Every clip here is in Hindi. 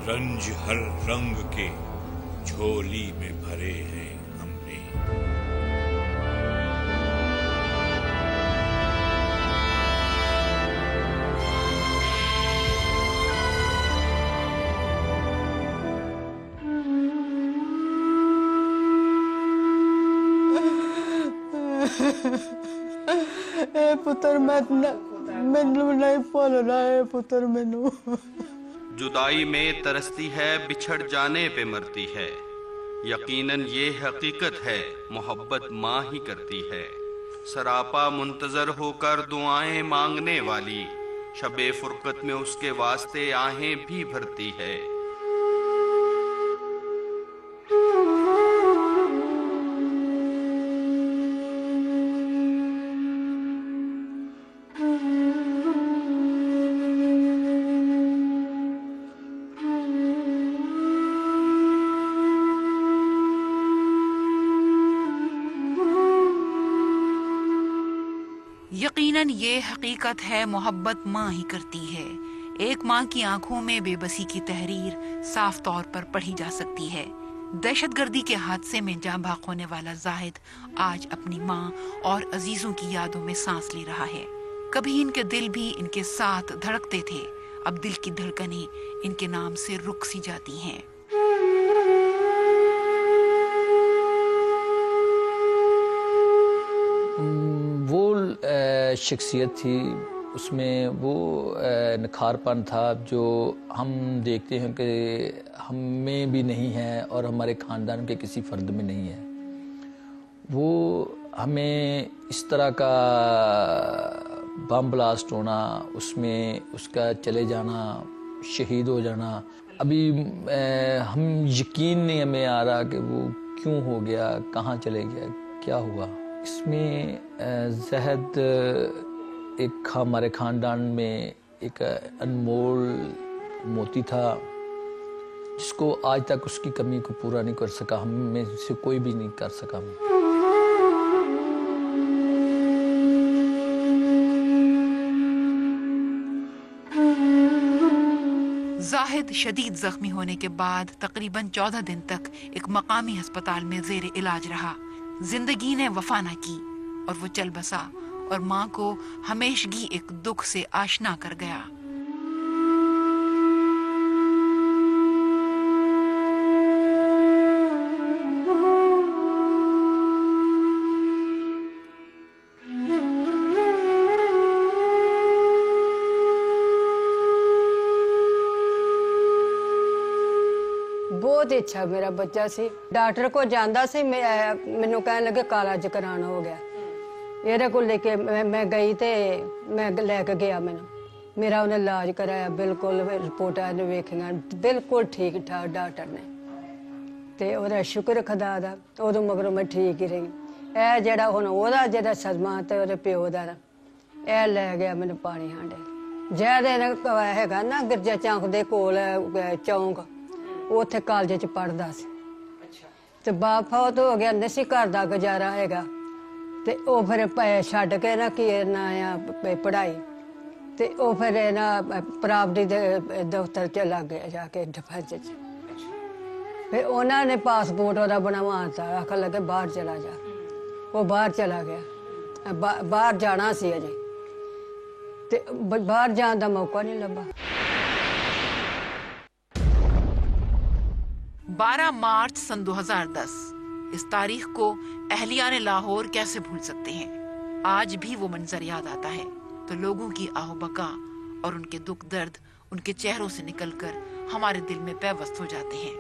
रंज हर रंग के झोली में भरे हैं हमने। ए पुत्र मैनू नहीं भूलना है पुत्र मैनू। जुदाई में तरसती है, बिछड़ जाने पे मरती है। यकीनन ये हकीकत है, मोहब्बत माँ ही करती है। सरापा मुंतजर होकर दुआएं मांगने वाली, शबे फुरकत में उसके वास्ते आहें भी भरती है। यकीनन ये हकीकत है, मोहब्बत माँ ही करती है। एक माँ की आंखों में बेबसी की तहरीर साफ तौर पर पढ़ी जा सकती है। दहशतगर्दी के हादसे में जाँ भाग होने वाला जाहिद आज अपनी माँ और अजीजों की यादों में सांस ले रहा है। कभी इनके दिल भी इनके साथ धड़कते थे, अब दिल की धड़कनें इनके नाम से रुक सी जाती हैं। शख्सियत थी, उसमें वो निखारपन था जो हम देखते हैं कि हम में भी नहीं है और हमारे ख़ानदान के किसी फ़र्द में नहीं है। वो हमें इस तरह का बम ब्लास्ट होना, उसमें उसका चले जाना, शहीद हो जाना, अभी हम यकीन नहीं हमें आ रहा कि वो क्यों हो गया, कहाँ चले गया, क्या हुआ। इसमें ज़हद एक हमारे ख़ानदान में एक अनमोल मोती था, जिसको आज तक उसकी कमी को पूरा नहीं कर सका, हम में से कोई भी नहीं कर सका। जाहिद शदीद जख्मी होने के बाद तकरीबन 14 दिन तक एक मकामी अस्पताल में जेर इलाज रहा। जिंदगी ने वफा न की और वो चल बसा और माँ को हमेशगी एक दुख से आशना कर गया। बहुत अच्छा मेरा बच्चा सी। डॉक्टर को जांदा सी, मैनू कहने लगे काला जकरान हो गया। ਇਹਦੇ ਕੋਲ लेके मैं गई तो मैं लैके गया, मैनू मेरा उन्हें इलाज कराया, बिल्कुल रिपोर्टां ने वेखियां, बिल्कुल ठीक ठाक डॉक्टर ने, तो वह शुक्र खुदा दा, उदों मगरों मैं ठीक ही रही। ए जेड़ा हुण ओहदा जेड़ा सदमा ते ओहदे प्यो दा ए लै गया मैनू पानी हांडे। जैदे हैगा ना गिरजा चौंक दे कोल चौंक, उत्थे कॉलेज च पढ़दा सी, ते बाप फौत हो गया, नहीं सी घर दा गुजारा हैगा, ते ओ फिर छड्ड के ना कि ना आ पढ़ाई, ते ओ फिर ना प्रापर्टी दे दफ्तर च लग गया जाके डिफेंस च। फिर उन्होंने पासपोर्ट ओहदा बनवाता, आखन लगे बाहर चला जा, वो बाहर चला गया। बाहर जाना सी अजे, ते बाहर जाने का मौका नहीं लगा। 12 मार्च सन 2010, इस तारीख को अहलियाने लाहौर कैसे भूल सकते हैं। आज भी वो मंजर याद आता है तो लोगों की आहो बका और उनके दुख दर्द उनके चेहरों से निकलकर हमारे दिल में पैवस्त हो जाते हैं।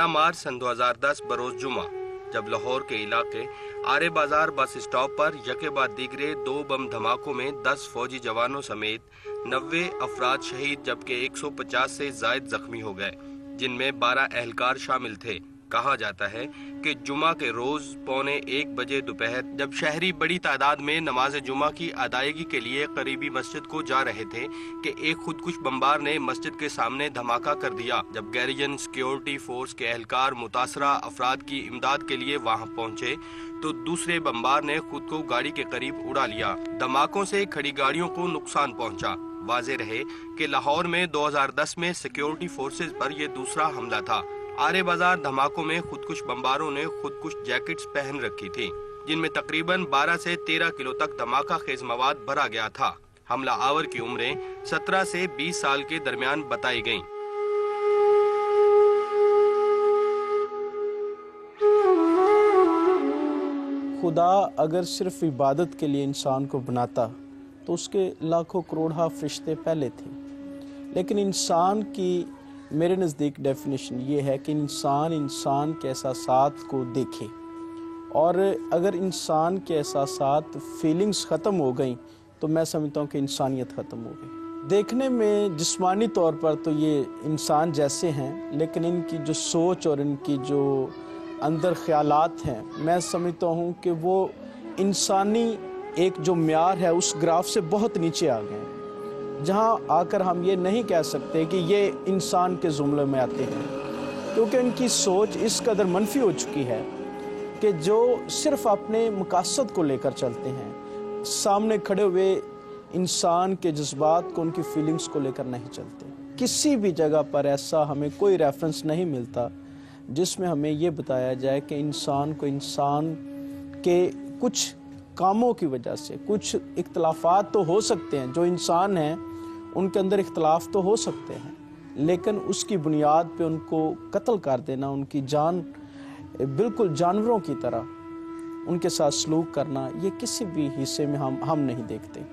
मार्च सन 2010 बरोज जुमा, जब लाहौर के इलाके आरे बाजार बस स्टॉप पर यके बाद दीगरे 2 बम धमाकों में 10 फौजी जवानों समेत 90 अफराद शहीद जबकि 150 से जायद जख्मी हो गए, जिनमें 12 एहलकार शामिल थे। कहा जाता है कि जुमा के रोज 1:45 बजे दोपहर जब शहरी बड़ी तादाद में नमाज जुमा की अदायगी के लिए करीबी मस्जिद को जा रहे थे कि एक खुदकुश बमबार ने मस्जिद के सामने धमाका कर दिया। जब गैरिजन सिक्योरिटी फोर्स के एहलकार मुतासरा अफराद की इमदाद के लिए वहां पहुंचे तो दूसरे बमबार ने खुद को गाड़ी के करीब उड़ा लिया। धमाकों से खड़ी गाड़ियों को नुकसान पहुंचा। वाज़ेह रहे कि लाहौर में 2010 में सिक्योरिटी फोर्सेज पर यह दूसरा हमला था। आरे बाजार धमाकों में खुदकुश बमबारों ने खुदकुश जैकेट्स पहन रखी थी जिनमें तकरीबन 12 से 13 किलो तक धमाका खेज मवाद भरा गया था। हमला आवर की उम्रें 17 से 20 साल के दरमियान बताई गईं। खुदा अगर सिर्फ इबादत के लिए इंसान को बनाता तो उसके लाखों करोड़ा फरिश्ते पहले थे, लेकिन इंसान की मेरे नज़दीक डेफिनेशन ये है कि इंसान के एहसासात को देखे, और अगर इंसान के एहसासात फीलिंग्स ख़त्म हो गई तो मैं समझता हूँ कि इंसानियत ख़त्म हो गई। देखने में जिस्मानी तौर पर तो ये इंसान जैसे हैं, लेकिन इनकी जो सोच और इनकी जो अंदर ख्यालात हैं, मैं समझता हूँ कि वो इंसानी एक जो म्यार है उस ग्राफ से बहुत नीचे आ गए हैं, जहाँ आकर हम ये नहीं कह सकते कि ये इंसान के जुमले में आते हैं, क्योंकि इनकी सोच इस कदर मनफी हो चुकी है कि जो सिर्फ अपने मकासद को लेकर चलते हैं, सामने खड़े हुए इंसान के जज्बात को, उनकी फीलिंग्स को लेकर नहीं चलते। किसी भी जगह पर ऐसा हमें कोई रेफरेंस नहीं मिलता जिसमें हमें ये बताया जाए कि इंसान को इंसान के कुछ कामों की वजह से कुछ इख्तलाफात तो हो सकते हैं, जो इंसान हैं उनके अंदर इख्तलाफ तो हो सकते हैं, लेकिन उसकी बुनियाद पे उनको कत्ल कर देना, उनकी जान बिल्कुल जानवरों की तरह उनके साथ सलूक करना, ये किसी भी हिस्से में हम नहीं देखते।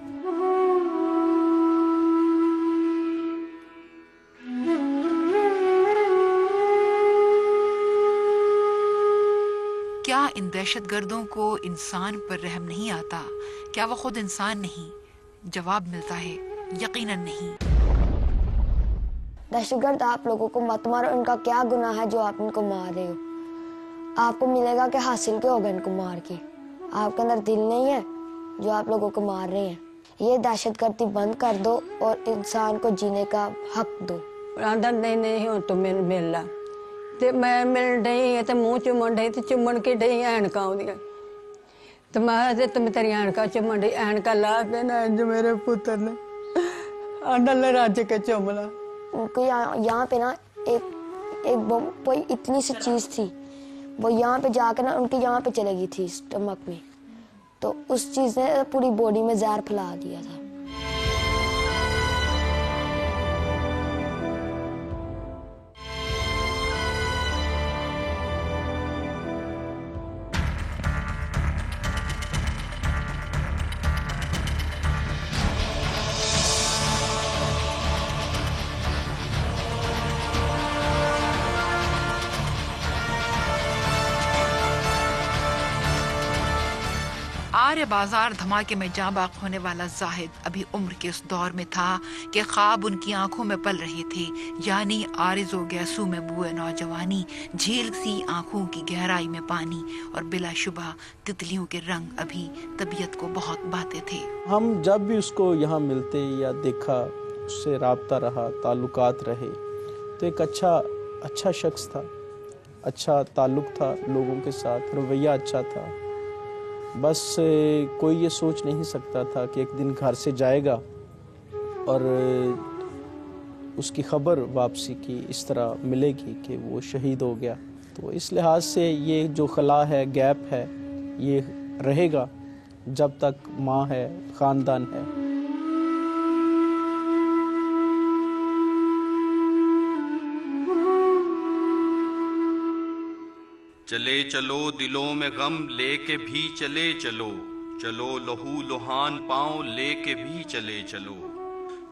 क्या इन दहशतगर्दों को इंसान पर रहम नहीं आता? क्या वो खुद इंसान नहीं? जवाब मिलता है यकीनन नहीं। दहशतगर्द आप लोगों को मत मारो, इनका क्या गुनाह है जो आप इनको मार रहे हो? आपको मिलेगा कि हासिल क्या होगा इनको मार के? आपके अंदर दिल नहीं है जो आप लोगों को मार रहे हैं। ये दहशतगर्दी बंद कर दो और इंसान को जीने का हक दो। आंदा नहीं हो तो मिल ला ते मैं मिल डई ते मुंह चुमन डई ते चुमन के डई ऐनकां आउंदियां ते मैं तुम तेरी ऐनकां चुमन डई, ऐनकां ला के ना जो मेरे पुत्र ने आंदा ले रज के चुमला। उनको यहाँ पे ना एक कोई इतनी सी चीज थी, वो यहाँ पे जाकर ना उनके यहाँ पे चली गई थी स्टमक में, तो उस चीज ने पूरी बॉडी में जहर फैला दिया था। आर्य बाजार धमाके में जाँ बाक होने वाला जाहिद अभी उम्र के उस दौर में था कि ख्वाब उनकी आंखों में पल रहे थे, यानी आरिज़ हो गया सू में बुए नौजवानी, झील सी आंखों की गहराई में पानी, और बिलाशुबा तितलियों के रंग अभी तबीयत को बहुत बाते थे। हम जब भी उसको यहाँ मिलते या देखा, उससे राब्ता रहा, ताल्लुकात रहे, तो एक अच्छा शख्स था, अच्छा ताल्लुक था लोगों के साथ, रवैया अच्छा था। बस कोई ये सोच नहीं सकता था कि एक दिन घर से जाएगा और उसकी खबर वापसी की इस तरह मिलेगी कि वो शहीद हो गया। तो इस लिहाज से ये जो खला है, गैप है, ये रहेगा जब तक माँ है, ख़ानदान है। चले चलो दिलों में गम लेके भी चले चलो, चलो लहू लुहान पाँव लेके भी चले चलो,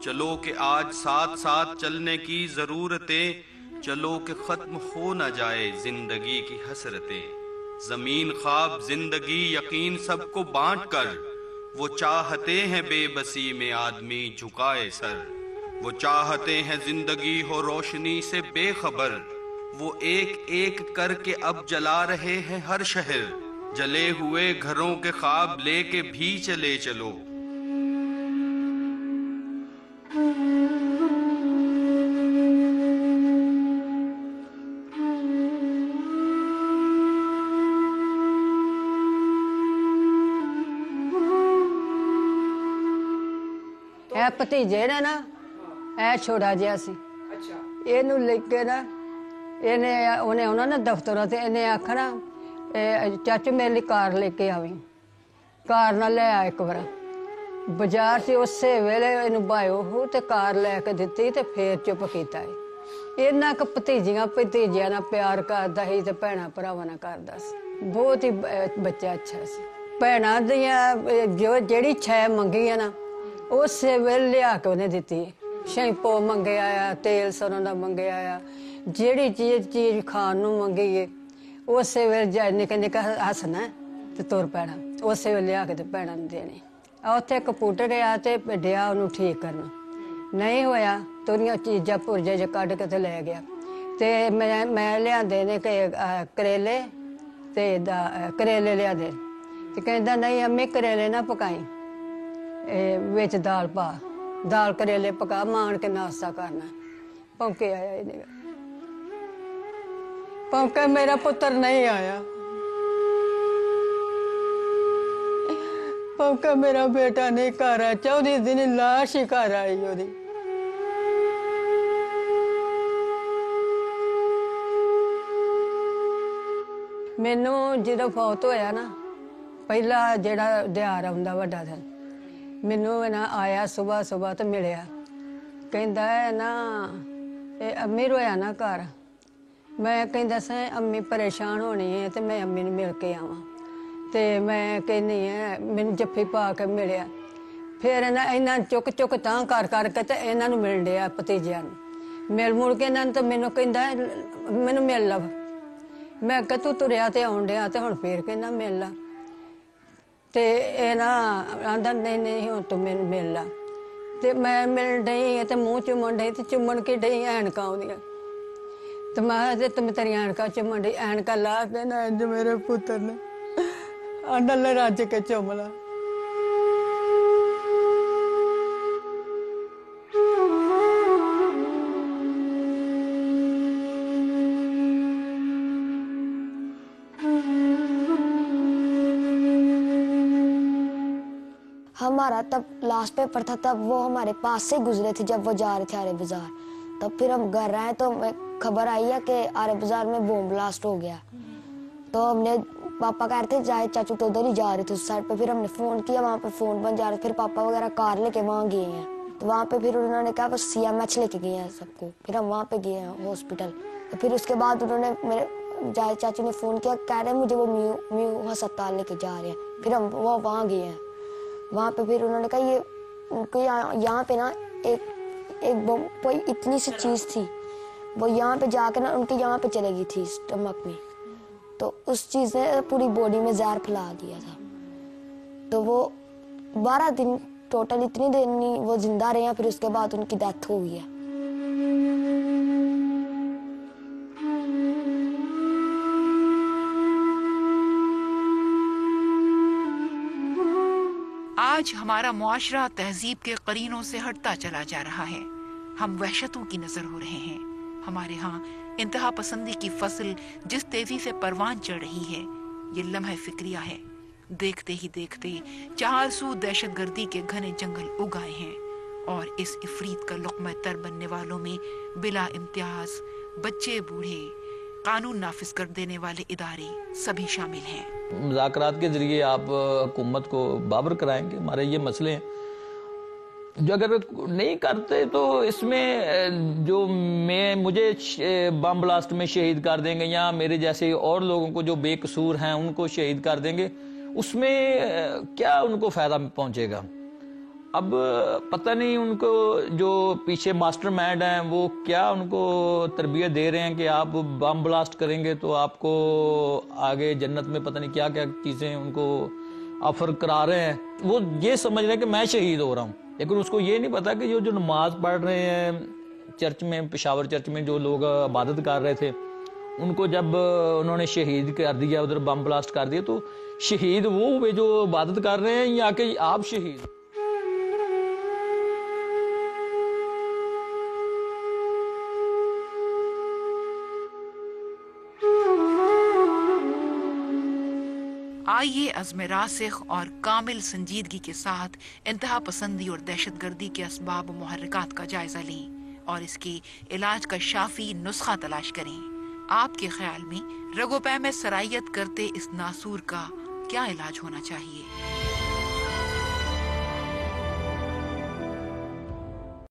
चलो कि आज साथ साथ चलने की ज़रूरतें, चलो कि ख़त्म हो न जाए ज़िंदगी की हसरतें। ज़मीन ख्वाब ज़िंदगी यकीन सबको बांट कर, वो चाहते हैं बेबसी में आदमी झुकाए सर, वो चाहते हैं ज़िंदगी हो रोशनी से बेखबर, वो एक एक करके अब जला रहे हैं हर शहर, जले हुए घरों के ख्वाब लेके भी चले चलो। ਇਹ ਭਤੀਜੇ ਨੇ ਨਾ, ਇਹ ਛੋੜਾ ਜਿਹਾ ਸੀ, ਇਹਨੂੰ ਲੈ ਕੇ ਨਾ ਉਹਨੇ ਆਉਣਾ ਨਾ ਦਫ਼ਤਰਾਂ ਤੇ, ਇਹਨੇ ਆਖਣਾ ਚਾਚੂ ਮੇਰੇ ਲਈ ਕਾਰ ਲੈ ਕੇ ਆਵੀਂ। ਕਾਰ ਨਾਲ ਲੈ ਆ ਇੱਕ ਵਾਰ ਬਾਜ਼ਾਰ 'ਚ, ਉਸੇ ਵੇਲੇ ਇਹਨੂੰ ਬਾਇਓ ਹੋ ਤੇ ਕਾਰ ਲੈ ਕੇ ਦਿੱਤੀ ਤੇ ਫੇਰ ਚੁੱਪ ਕੀਤਾ। ਇੰਨਾ ਕੁ ਭਤੀਜਿਆਂ ਨਾਲ ਪਿਆਰ ਕਰਦਾ ਸੀ ਤੇ ਭੈਣਾਂ ਭਰਾਵਾਂ ਨਾਲ ਕਰਦਾ ਸੀ। ਬਹੁਤ ਹੀ ਬੱਚਾ ਅੱਛਾ ਸੀ। ਭੈਣਾਂ ਦੀਆਂ ਜਿਹੜੀ ਛੈ ਮੰਗੀ ਆ ਨਾ, ਉਸੇ ਵੇਲੇ ਲਿਆ ਕੇ ਉਹਨੇ ਦਿੱਤੀ। ਸ਼ੈਂਪੂ ਮੰਗਿਆ ਆ, ਤੇਲ ਸਰੋਂ ਦਾ ਮੰਗਿਆ ਆ, ਜਿਹੜੀ ਚੀਜ਼ ਖਾਣ ਨੂੰ ਮੰਗੀ ਉਸੇ ਵੇਲੇ ਨਿੱਕੇ ਨਿੱਕਾ ਹੱਸਣਾ ਤੇ ਤੁਰ ਪੈਣਾ, ਉਸੇ ਵੇਲੇ ਲਿਆ ਕੇ ਤੇ ਭੈਣਾਂ ਨੂੰ ਦੇਣੀ। ਉੱਥੇ ਕੰਪਿਊਟਰ ਆ ਤੇ ਡਿਆ ਉਹਨੂੰ ਠੀਕ ਕਰਨਾ, ਨਹੀਂ ਹੋਇਆ ਤੇ ਉਹਦੀਆਂ ਚੀਜ਼ਾਂ ਪੁਰਜੇ ਜਿਹੇ ਕੱਢ ਕੇ ਤੇ ਲੈ ਗਿਆ। ਤੇ ਮੈਂ ਲਿਆਂਦੇ ਨੇ ਕਿ ਕਰੇਲੇ ਤੇ ਕਰੇਲੇ ਲਿਆਂਦੇ ਤੇ ਕਹਿੰਦਾ ਨਹੀਂ ਅੰਮੀ ਕਰੇਲੇ ਨਾ ਪਕਾਈ, ਵਿੱਚ ਦਾਲ ਪਾ, ਦਾਲ ਕਰੇਲੇ ਪਕਾ, ਮਾਣ ਕੇ ਨਾਸ਼ਤਾ ਕਰਨਾ। ਭੌਂਕੇ ਆਇਆ ਇਹਨੇ, ਭੌਂਕੇ ਮੇਰਾ ਪੁੱਤਰ ਨਹੀਂ ਆਇਆ, ਭੌਂਕੇ ਮੇਰਾ ਬੇਟਾ ਨਹੀਂ ਘਰ ਆਇਆ। 14 ਦਿਨ ਲਾਸ਼ ਹੀ ਘਰ ਆਈ ਉਹਦੀ। ਮੈਨੂੰ ਜਦੋਂ ਫੌਤ ਹੋਇਆ ਨਾ, ਪਹਿਲਾ ਜਿਹੜਾ ਦਿਹਾੜ ਆਉਂਦਾ ਵੱਡਾ ਦਿਨ, ਮੈਨੂੰ ਨਾ ਆਇਆ ਸੁਬਾਹ ਤੇ ਮਿਲਿਆ, ਕਹਿੰਦਾ ਨਾ ਇਹ ਅੰਮੀ ਰੋਇਆ ਨਾ ਘਰ। ਮੈਂ ਕਹਿੰਦਾ ਸੀ ਅੰਮੀ ਪਰੇਸ਼ਾਨ ਹੋਣੀ ਹੈ ਤੇ ਮੈਂ ਅੰਮੀ ਨੂੰ ਮਿਲ ਕੇ ਆਵਾਂ। ਤੇ ਮੈਂ ਕਹਿੰਦੀ ਹੈ, ਮੈਨੂੰ ਜੱਫੀ ਪਾ ਕੇ ਮਿਲਿਆ। ਫਿਰ ਇਹਨਾਂ ਚੁੱਕ ਤਾਂ ਕਰ ਕਰਕੇ ਤੇ ਇਹਨਾਂ ਨੂੰ ਮਿਲਣ ਡਿਆ, ਭਤੀਜਿਆਂ ਨੂੰ ਮਿਲ ਮੁੜ ਕੇ ਇਹਨਾਂ ਨੂੰ। ਤਾਂ ਮੈਨੂੰ ਕਹਿੰਦਾ ਮੈਨੂੰ ਮਿਲ ਲਵ। ਮੈਂ ਕਿਹਾ ਤੂੰ ਤੁਰਿਆ ਤੇ ਆਉਣ ਡਿਆ ਤੇ ਹੁਣ ਫੇਰ ਕਹਿੰਦਾ ਮਿਲ ਲਾ। ਤੇ ਇਹ ਨਾ ਆਂਦਾ ਨਹੀਂ ਹੁਣ ਤੂੰ ਮੈਨੂੰ ਮਿਲ ਲਾ। ਤੇ ਮੈਂ ਮਿਲਣ ਡਈ ਤੇ ਮੂੰਹ ਚੁੰਮਣ ਡਈ ਤੇ ਚੁੰਮਣ ਕੇ ਡਈ, ਐਨਕਾਂ ਆਉਂਦੀਆਂ ਤੇ ਮੈਂ ਤੇ ਤੇਰੀਆਂ ਐਨਕਾਂ ਚੁੰਮਣ ਡਈ, ਐਨਕਾਂ ਲਾ ਕੇ ਨਾ ਇੰਜ ਮੇਰੇ ਪੁੱਤਰ ਨੇ ਆਂਡਾ ਲੈ ਰੱਜ ਕੇ ਚੁੰਮ ਲਾ। हमारा तब लास्ट पेपर था, तब वो हमारे पास से गुजरे थे जब वो जा रहे थे आर्य बाजार। तब फिर हम घर आए तो खबर आई है कि आर्य बाजार में बम ब्लास्ट हो गया। तो हमने पापा कह रहे थे जाए चाचू तो उधर ही जा रहे थे उस साइड पे। फिर हमने फोन किया, वहाँ पे फोन बन जा रहे। फिर पापा वगैरह कार लेके वहाँ गए हैं। तो वहाँ पे फिर उन्होंने कहा बस CMH लेके गए हैं सबको। फिर हम वहाँ पे गए हैं हॉस्पिटल। तो फिर उसके बाद उन्होंने मेरे जाए चाचू ने फोन किया, कह रहे हैं मुझे वो म्यू अस्पताल लेके जा रहे हैं। फिर हम वो वहाँ गए हैं। वहाँ पे फिर उन्होंने कहा ये उनको यहाँ पे ना एक कोई इतनी सी चीज़ थी, वो यहाँ पे जाकर ना उनके यहाँ पे चली गई थी स्टमक में। तो उस चीज़ ने पूरी बॉडी में जहर फैला दिया था। तो वो 12 दिन टोटल इतनी देर नहीं वो जिंदा रहे हैं। फिर उसके बाद उनकी डेथ हो गई है। आज हमारा मुआशरा तहजीब के करीनों से हटता चला जा रहा है। हम वहशतों की नजर हो रहे हैं। हमारे यहाँ इंतहा पसंदी की फसल जिस तेजी से परवान चढ़ रही है, ये लम्हा फिक्रिया है। देखते ही देखते चार सू दहशतगर्दी के घने जंगल उगाए हैं और इस इफरीत का लुक़्मा तर बनने वालों में बिला इम्तियाज बच्चे, बूढ़े, कानून नाफिज कर देने वाले इदारे सभी शामिल हैं। मुज़ाकरात के ज़रिए आप हुकूमत को बाबर कराएंगे हमारे ये मसले हैं, जो अगर नहीं करते तो इसमें जो मुझे बम ब्लास्ट में शहीद कर देंगे या मेरे जैसे और लोगों को जो बेकसूर हैं उनको शहीद कर देंगे, उसमें क्या उनको फ़ायदा पहुंचेगा। अब पता नहीं उनको जो पीछे मास्टरमाइंड हैं वो क्या उनको तरबियत दे रहे हैं कि आप बम ब्लास्ट करेंगे तो आपको आगे जन्नत में पता नहीं क्या क्या चीज़ें उनको ऑफर करा रहे हैं। वो ये समझ रहे हैं कि मैं शहीद हो रहा हूँ, लेकिन उसको ये नहीं पता कि जो नमाज पढ़ रहे हैं चर्च में, पेशावर चर्च में जो लोग इबादत कर रहे थे, उनको जब उन्होंने शहीद कर दिया, उधर बम ब्लास्ट कर दिया, तो शहीद वो हुए जो इबादत कर रहे हैं या कि आप शहीद? आइए अज़्म रासिख और कामिल संजीदगी के साथ इंतहा पसंदी और दहशतगर्दी के असबाब मुहर्रिकात का जायजा लें और इसके इलाज का शाफी नुस्खा तलाश करें। आपके ख्याल में रगोपै में सरायत करते इस नासूर का क्या इलाज होना चाहिए?